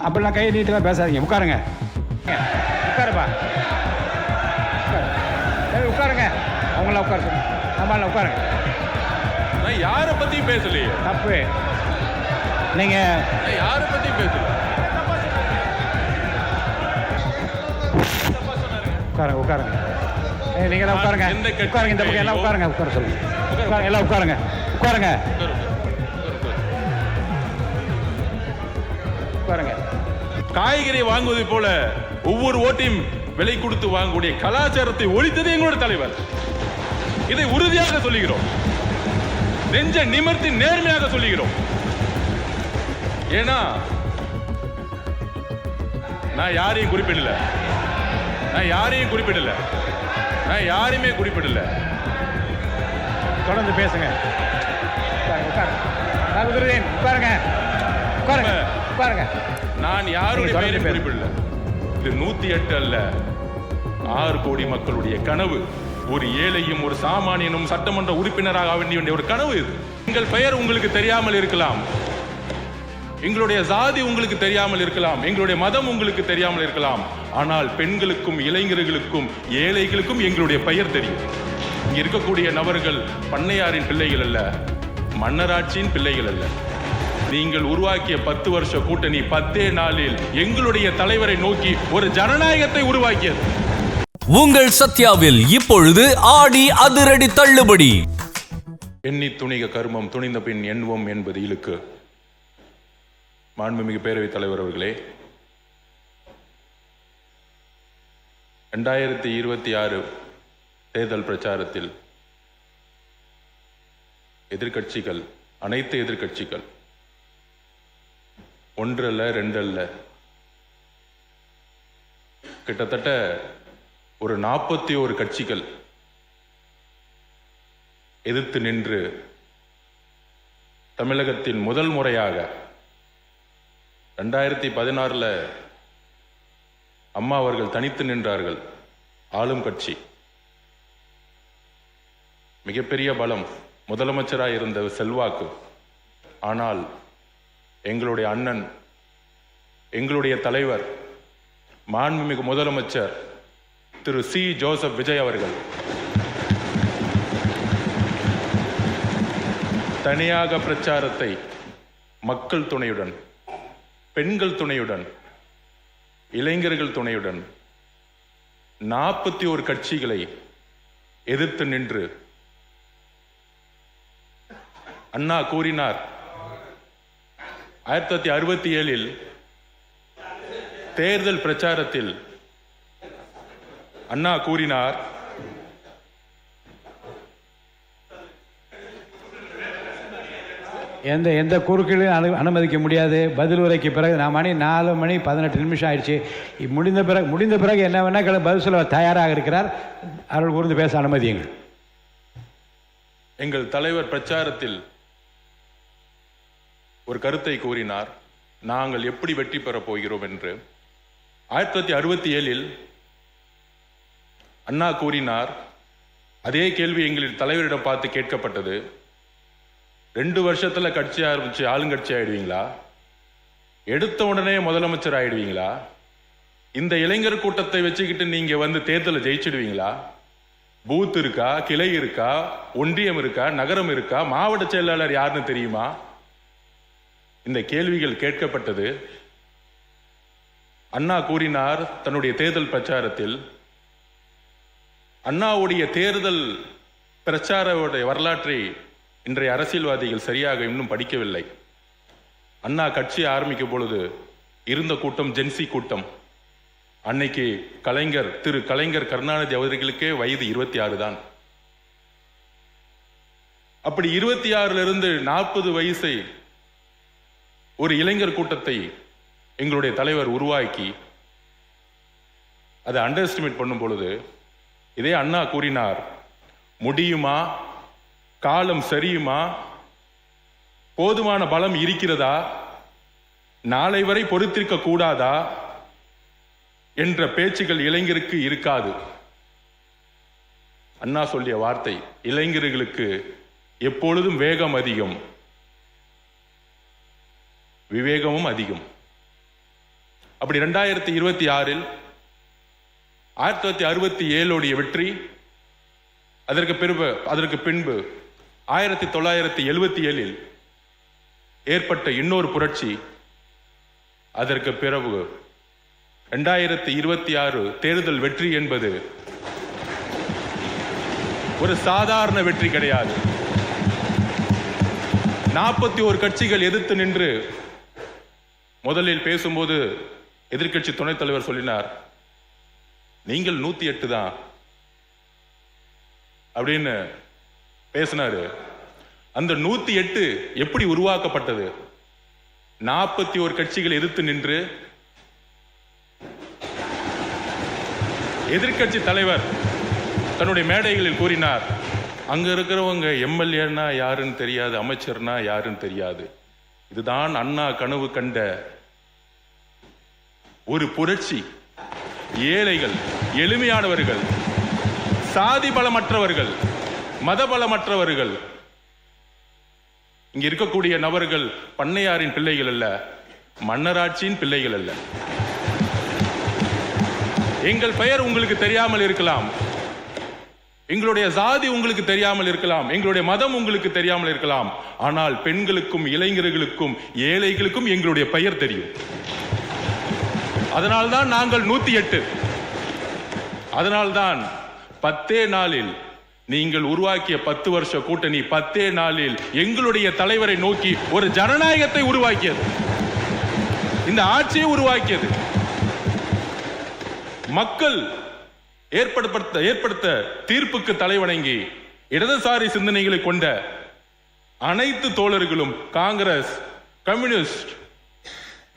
அப்படிலாம் கையை நீட்டெல்லாம் பேசாதீங்க. உட்காருங்க. உட்காருப்பா. உட்காருங்க. அவங்களாம் உட்கார சொல்லுங்க. ஆமாம் உட்காருங்க. நான் யாரை பற்றியும் பேசலையே. தப்பு. நீங்கள் யாரை பற்றியும் பேசல. உட்காருங்க உட்காருங்க. நீங்கள் எல்லாம் உட்காருங்க. உட்காருங்க. இந்த பக்கம் எல்லாம் உட்காருங்க. உட்கார சொல்லுங்க. உட்காருங்க. எல்லாம் உட்காருங்க. உட்காருங்க. உட்காருங்க. காய்கறி வாங்குவதை போல ஒவ்வொரு ஓட்டையும் விலை கொடுத்து வாங்கக்கூடிய கலாச்சாரத்தை ஒழித்தது எங்களோட தலைவர். இதை உறுதியாக சொல்லுகிறோம். நெஞ்ச நிமிர்த்தி நேர்மையாக சொல்லுகிறோம். ஏன்னா நான் யாரையும் குறிப்பிடல. நான் யாரையுமே குறிப்பிடல. தொடர்ந்து பேசுங்க. உட்காருங்க. நான் யாருடைய பெயரையும் குறிப்பிடல. இது 108 அல்ல, 6 கோடி மக்களுடைய கனவு. ஒரு ஏழையும் ஒரு சாமானியனும் சட்டமன்ற உறுப்பினராக வேண்டிய ஒரு கனவு இது. எங்கள் பெயர் உங்களுக்கு தெரியாமல் இருக்கலாம், எங்களுடைய சாதி உங்களுக்கு தெரியாமல் இருக்கலாம், எங்களுடைய மதம் உங்களுக்கு தெரியாமல் இருக்கலாம். ஆனால் பெண்களுக்கும் இளைஞர்களுக்கும் ஏழைகளுக்கும் எங்களுடைய பெயர் தெரியும். இங்க இருக்கக்கூடிய நபர்கள் பண்ணையாரின் பிள்ளைகள் அல்ல, மன்னராட்சியின் பிள்ளைகள் அல்ல. நீங்கள் உருவாக்கிய 10 வருஷ கூட்டணி 10 நாளில் எங்களுடைய தலைவரை நோக்கி ஒரு ஜனநாயகத்தை உருவாக்கியது. உங்கள் சத்யாவில் இப்பொழுது ஆடி அதிரடி தள்ளுபடி. எண்ணி துணிக கர்மம் துணிந்த பின் எண்ணுவோம் என்பது இழுக்கு. மாண்புமிகு பேரவைத் தலைவர் அவர்களே, 2026 தேர்தல் பிரச்சாரத்தில் எதிர்கட்சிகள், அனைத்து எதிர்கட்சிகள், 1 அல்ல 2 அல்ல, கிட்டத்தட்ட ஒரு 41 கட்சிகள் எதிர்த்து நின்று தமிழகத்தில் முதல் முறையாக 2016 அம்மா அவர்கள் தனித்து நின்றார்கள். ஆளும் கட்சி, மிகப்பெரிய பலம், முதலமைச்சராக இருந்த செல்வாக்கு. ஆனால் எங்களுடைய அண்ணன், எங்களுடைய தலைவர், மாண்புமிகு முதலமைச்சர் திரு சி. ஜோசப் விஜய் அவர்கள் தனியாக பிரச்சாரத்தை மக்கள் துணையுடன், பெண்கள் துணையுடன், இளைஞர்கள் துணையுடன் 41 கட்சிகளை எதிர்த்து நின்று அண்ணா கூறினார், 1967 தேர்தல் பிரச்சாரத்தில் அண்ணா கூறினார், எந்த குறுக்கீடும் அனுமதிக்க முடியாது. பதில் உரைக்கு பிறகு நான் 4:18 ஆயிடுச்சு. முடிந்த பிறகு என்ன வேணா பதில் சொல்ல தயாராக இருக்கிறார். அவர்கள் கூர்ந்து பேச அனுமதியுங்கள். எங்கள் தலைவர் பிரச்சாரத்தில் ஒரு கருத்தை கூறினார், நாங்கள் எப்படி வெற்றி பெறப் போகிறோம் என்று. 1967 அண்ணா கூறினார், அதே கேள்வி எங்களின் தலைவரிடம் பார்த்து கேட்கப்பட்டது, 2 வருஷத்துல கட்சி ஆரம்பிச்சு ஆளுங்கட்சி ஆயிடுவீங்களா? எடுத்த உடனே முதலமைச்சர் ஆயிடுவீங்களா? இந்த இளைஞர் கூட்டத்தை வச்சுக்கிட்டு நீங்க வந்து தேர்தலை ஜெயிச்சிடுவீங்களா? பூத் இருக்கா, கிளை இருக்கா, ஒன்றியம் இருக்கா, நகரம் இருக்கா, மாவட்ட செயலாளர் யாருன்னு தெரியுமா? இந்த கேள்விகள் கேட்கப்பட்டது. அண்ணா கூறினார் தன்னுடைய தேர்தல் பிரச்சாரத்தில், அண்ணாவுடைய தேர்தல் பிரச்சார வரலாற்றை இன்றைய அரசியல்வாதிகள் சரியாக இன்னும் படிக்கவில்லை. அண்ணா கட்சி ஆரம்பிக்கும் பொழுது இருந்த கூட்டம் ஜென்சி கூட்டம். அன்னைக்கு திரு கலைஞர் கருணாநிதி அவர்களுக்கே வயது 26 தான். அப்படி 26 40 வயசை ஒரு இளைஞர் கூட்டத்தை எங்களுடைய தலைவர் உருவாக்கி அதை அண்டர் எஸ்டிமேட் பண்ணும் பொழுது இதே அண்ணா கூறினார், முடியுமா, காலம் சரியுமா, போதுமான பலம் இருக்கிறதா, நாளை வரை பொறுத்திருக்க கூடாதா என்ற பேச்சுகள் இளைஞருக்கு இருக்காது. அண்ணா சொல்லிய வார்த்தை, இளைஞர்களுக்கு எப்பொழுதும் வேகம் அதிகம், விவேகமும் அதிகம். அப்படி 2026 1967 வெற்றி, அதற்கு பின்பு 1977 ஏற்பட்ட இன்னொரு புரட்சி, அதற்கு பிறகு 2026 தேர்தல் வெற்றி என்பது ஒரு சாதாரண வெற்றி கிடையாது. 41 கட்சிகள் எதிர்த்து நின்று முதலில் பேசும்போது எதிர்க்கட்சி துணைத் தலைவர் சொல்லினார், நீங்கள் 108 தான் அப்படின்னு பேசினாரு. அந்த 108 எப்படி உருவாக்கப்பட்டது? 41 கட்சிகள் எதிர்த்து நின்று எதிர்க்கட்சி தலைவர் தன்னுடைய மேடைகளில் கூறினார், அங்க இருக்கிறவங்க எம்எல்ஏன்னா யாருன்னு தெரியாது, அமைச்சர்னா யாருன்னு தெரியாது. இதுதான் அண்ணா கனவு கண்ட ஒரு புரட்சி. ஏழைகள், எளிமையானவர்கள், சாதி பலமற்றவர்கள், மத பலமற்றவர்கள், இங்க இருக்கக்கூடிய நபர்கள் பண்ணையாரின் பிள்ளைகள் அல்ல, மன்னராட்சியின் பிள்ளைகள் அல்ல. எங்கள் பெயர் உங்களுக்கு தெரியாமல் இருக்கலாம், எங்களுடைய சாதி உங்களுக்கு தெரியாமல் இருக்கலாம், எங்களுடைய மதம் உங்களுக்கு தெரியாமல் இருக்கலாம், ஆனால் பெண்களுக்கும் இளைஞர்களுக்கும் ஏழைகளுக்கும் எங்களுடைய பெயர் தெரியும். அதனால்தான் நாங்கள் 108. அதனால்தான் 10 நாளில் நீங்கள் உருவாக்கிய 10 வருஷ கூட்டணி 10 நாளில் எங்களுடைய தலைவரை நோக்கி ஒரு ஜனநாயகத்தை உருவாக்கியது, இந்த ஆட்சியை உருவாக்கியது. மக்கள் ஏற்படுத்த தீர்ப்புக்கு தலைவணங்கி இடதுசாரி சிந்தனைகளை கொண்ட அனைத்து தோழர்களும், காங்கிரஸ், கம்யூனிஸ்ட்,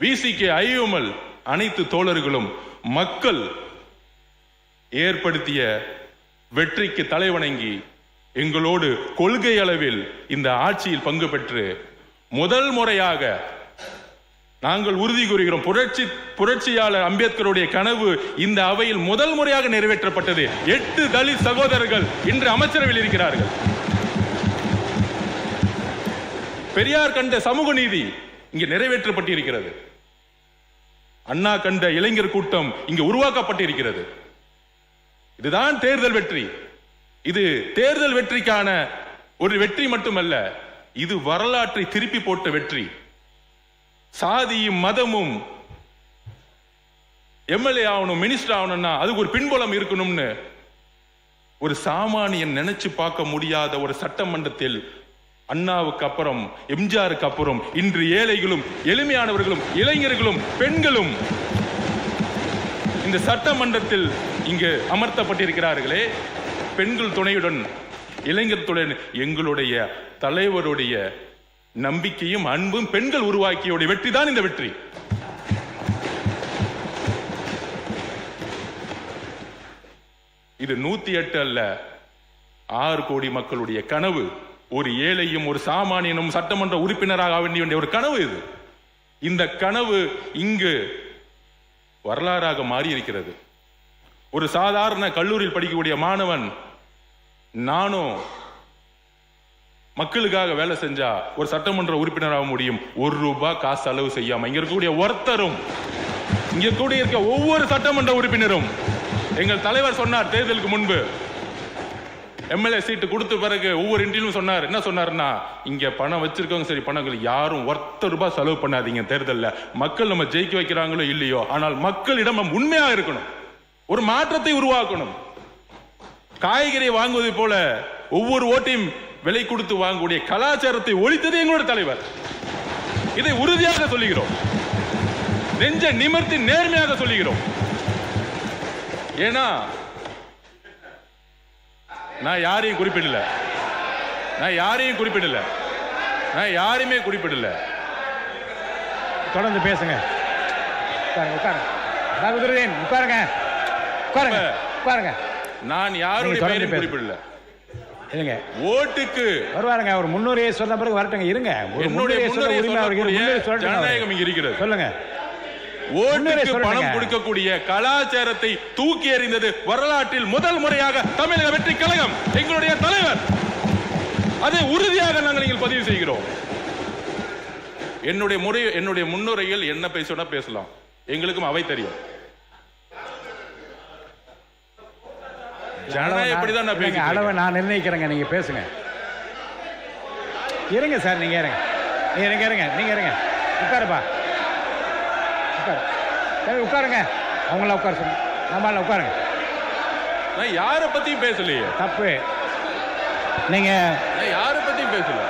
விசிகே, ஐஎம்எல் அனைத்து தோழர்களும் மக்கள் ஏற்படுத்திய வெற்றிக்கு தலைவணங்கி எங்களோடு கொள்கை அளவில் இந்த ஆட்சியில் பங்கு பெற்று முதல் முறையாக நாங்கள் உறுதி கூறுகிறோம், புரட்சியாளர் அம்பேத்கருடைய கனவு இந்த அவையில் முதல் முறையாக நிறைவேற்றப்பட்டது. 8 தலித் சகோதரர்கள் இன்று அமைச்சரவையில் இருக்கிறார்கள். பெரியார் கண்ட சமூக நீதி இங்கு நிறைவேற்றப்பட்டிருக்கிறது. அண்ணா கண்ட இளைஞர் கூட்டம் இங்கு உருவாக்கப்பட்டிருக்கிறது. இதுதான் தேர்தல் வெற்றி. இது தேர்தல் வெற்றிக்கான ஒரு வெற்றி மட்டுமல்ல, இது வரலாற்றை திருப்பி போட்ட வெற்றி. சாதியும் மதமும் எம்எல்ஏ ஆகணும், மினிஸ்டர் ஆகணும்னா அதுக்கு ஒரு பின்புலம் இருக்கணும்னு ஒரு சாமானியன் நினைச்சு பார்க்க முடியாத ஒரு சட்டமன்றத்தில் அண்ணாவுக்கு அப்புறம், எம்ஜிஆருக்கு அப்புறம் இன்று ஏழைகளும், எளிமையானவர்களும், இளைஞர்களும், பெண்களும் இந்த சட்டமன்றத்தில் இங்கு அமர்த்தப்பட்டிருக்கிறார்களே, பெண்கள் துணையுடன், இளைஞர் துணை, எங்களுடைய தலைவருடைய நம்பிக்கையும் அன்பும் பெண்கள் உருவாக்கியோட வெற்றி தான் இந்த வெற்றி. இது 108 அல்ல, 6 கோடி மக்களுடைய கனவு. ஒரு ஏழையும் ஒரு சாமானியனும் சட்டமன்ற உறுப்பினராக வேண்டிய ஒரு கனவு இது. இந்த கனவு இங்கு வரலாறாக மாறி இருக்கிறது. ஒரு சாதாரண கல்லூரியில் படிக்கக்கூடிய மாணவன், நானும் மக்களுக்காக வேலை செஞ்சா ஒரு சட்டமன்ற உறுப்பினராக முடியும், 1 ரூபாய் காசு செலவு செய்யாம. இங்க இருக்கக்கூடிய ஒருத்தரும், இங்க கூடிய இருக்க ஒவ்வொரு சட்டமன்ற உறுப்பினரும், எங்கள் தலைவர் சொன்னார் தேர்தலுக்கு முன்பு, எம்எல்ஏ சீட்டு கொடுத்த பிறகு ஒவ்வொரு இன்றிலும் சொன்னார், என்ன சொன்னார்னா, இங்க பணம் வச்சிருக்கவங்க சரி, பணங்கள் யாரும் 1 ரூபாய் செலவு பண்ணாதீங்க தேர்தலில். மக்கள் நம்ம ஜெயிக்க வைக்கிறாங்களோ இல்லையோ, ஆனால் மக்களிடம் நம்ம உண்மையா இருக்கணும், ஒரு மாற்றத்தை உருவாக்கணும். காய்கறி வாங்குவதை போல ஒவ்வொரு ஓட்டையும் விலை கொடுத்து வாங்கக்கூடிய கலாச்சாரத்தை ஒழித்தது எங்களுடைய தலைவர். இதை உறுதியாக சொல்லுகிறோம், நெஞ்ச நிமிர்த்தி நேர்மையாக சொல்லுகிறோம். ஏன்னா நான் யாரையும் குறிப்பிடல, நான் யாரையுமே குறிப்பிடல. தொடர்ந்து பேசுங்க. உட்காருங்க. நான் யாருடைய பெயரையும் குறிப்பிடல. ஓட்டுக்கு வருவாருங்க, ஒரு முன்னுரையை சொன்ன பிறகு வரட்டுங்க. இருங்க, ஜனநாயகம் இங்க இருக்கிறது. சொல்லுங்க. ஓட்டுக்கு பணம் கொடுக்கக்கூடிய கலாச்சாரத்தை தூக்கி எறிந்தது வரலாற்றில் முதல் முறையாக தமிழக வெற்றி கழகம், எங்களுடைய தலைவர். அதை உறுதியாக நாங்கள் பதிவு செய்கிறோம். என்னுடைய முன்னுரையில் என்ன பேசணும் பேசலாம், எங்களுக்கும் அவை தெரியும். ஜனநாயகம் இப்படிதான் நான் பேசுறேன். அளவை நான் நிர்ணயிக்கிறேங்க, நீங்க பேசுங்க. இருங்க சார், நீங்க இருங்க, நீங்க இருங்க. உட்காருப்பா, உட்காருங்க. அவங்கள உட்கார சொல்லுங்க. நம்மளால உட்காருங்க. நான் யாரை பத்தியும் பேசலையே. தப்பு. நீங்க யாரை பத்தியும் பேசல.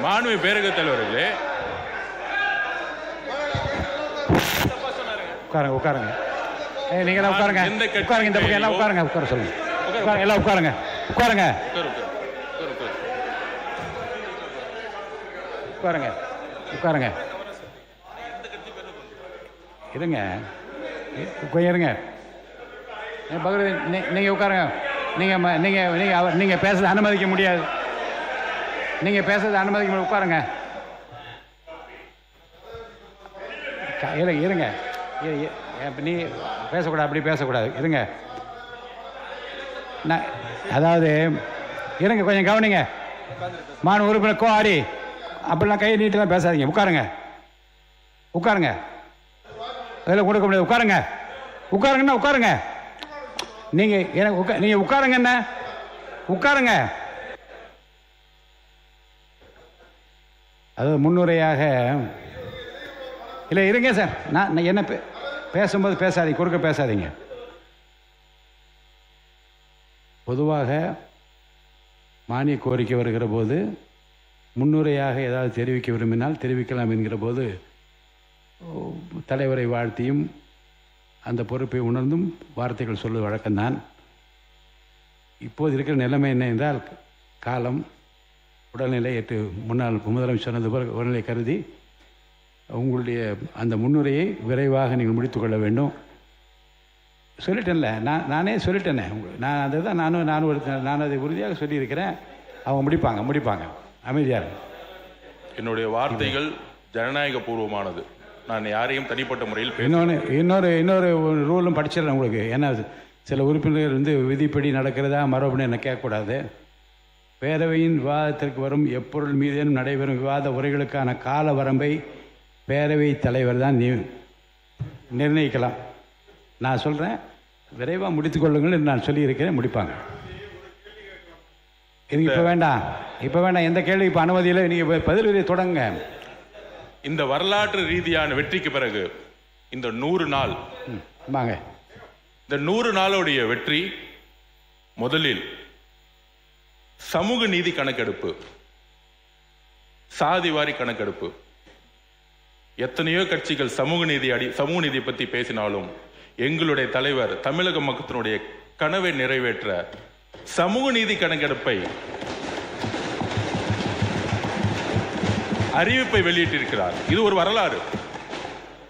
மாண்புமிகு பேரவைத் தலைவர்களே, உட்காருங்க, உட்காருங்க. நீங்க எல்லாம் உட்காருங்க, உட்காருங்க. இந்த பக்கம் எல்லாம் உட்காருங்க, உட்கார சொல்லுங்க. எல்லாம் உட்காருங்க, உட்காருங்க, உட்காருங்க, உட்காருங்க. இருங்க, இருங்க. நீங்க உட்காருங்க. நீங்க பேசுறது அனுமதிக்க முடியாது. நீங்க பேசுறது அனுமதிக்க முடியாது. உட்காருங்க. இருங்க. நீ பேசக்கூடாது, அப்படி பேசக்கூடாது. இருங்க. அதாவது இருங்க, கொஞ்சம் கவனிங்க. மாநில உறுப்பினர் கோஆரி அப்படிலாம் கையை நீட்டெல்லாம் பேசாதீங்க. உட்காருங்க, உட்காருங்க. அதில் கொடுக்க முடியாது. உட்காருங்க, உட்காருங்கன்னா உட்காருங்க. நீங்க எனக்கு நீங்க உட்காருங்க. என்ன உட்காருங்க. அது முன்னுரையாக இல்லை. இருங்க சார், நான் என்ன பேசும்போது பேசாதீங்க, குறுக்க பேசாதீங்க. பொதுவாக மானிய கோரிக்கை வருகிற போது முன்னுரையாக ஏதாவது தெரிவிக்க விரும்பினால் தெரிவிக்கலாம் என்கிற போது தலைவரை வாழ்த்தியும் அந்த பொறுப்பை உணர்ந்தும் வார்த்தைகள் சொல்வது வழக்கம்தான். இப்போது இருக்கிற நிலைமை என்ன என்றால், காலம், உடல்நிலை, முன்னாள் முதலமைச்சர் சொன்னது போல உடல்நிலை கருதி உங்களுடைய அந்த முன்னுரையை விரைவாக நீங்கள் முடித்துக்கொள்ள வேண்டும். சொல்லிட்டேன்ல, நானே சொல்லிட்டேனே. நான் அதை தான் நான் அதை உறுதியாக சொல்லியிருக்கிறேன். அவங்க முடிப்பாங்க. அமைதியாக. என்னுடைய வார்த்தைகள் ஜனநாயக பூர்வமானது. நான் யாரையும் தனிப்பட்ட முறையில் இன்னொரு ரூலும் படிச்சிடறேன் உங்களுக்கு. ஏன்னா சில உறுப்பினர்கள் விதிப்படி நடக்கிறதா மரபுன்னு என்ன கேட்கக்கூடாது. பேரவையின் விவாதத்திற்கு வரும் எப்பொருள் மீதேனும் நடைபெறும் விவாத உரைகளுக்கான கால வரம்பை பேரவை தலைவர் தான் நிர்ணயிக்கலாம். நான் சொல்கிறேன், விரைவாக முடித்துக்கொள்ளுங்கள் என்று நான் சொல்லியிருக்கிறேன். முடிப்பாங்க. இது இப்போ வேண்டாம். எந்த கேள்வி இப்போ அனுமதியில் நீங்கள் பதில் தொடங்க. இந்த வரலாற்று ரீதியான வெற்றிக்கு பிறகு இந்த 100 நாள் வாங்க. இந்த 100 நாளுடைய வெற்றி முதலில் சமூக நீதி கணக்கெடுப்பு, சாதிவாரி கணக்கெடுப்பு. எத்தனையோ கட்சிகள் சமூக நீதியை பற்றி பேசினாலும் எங்களுடைய தலைவர் தமிழக மக்களுடைய கனவை நிறைவேற்ற சமூக நீதி கணக்கெடுப்பை அறிவிப்பை வெளியிட்டிருக்கிறார். இது ஒரு வரலாறு.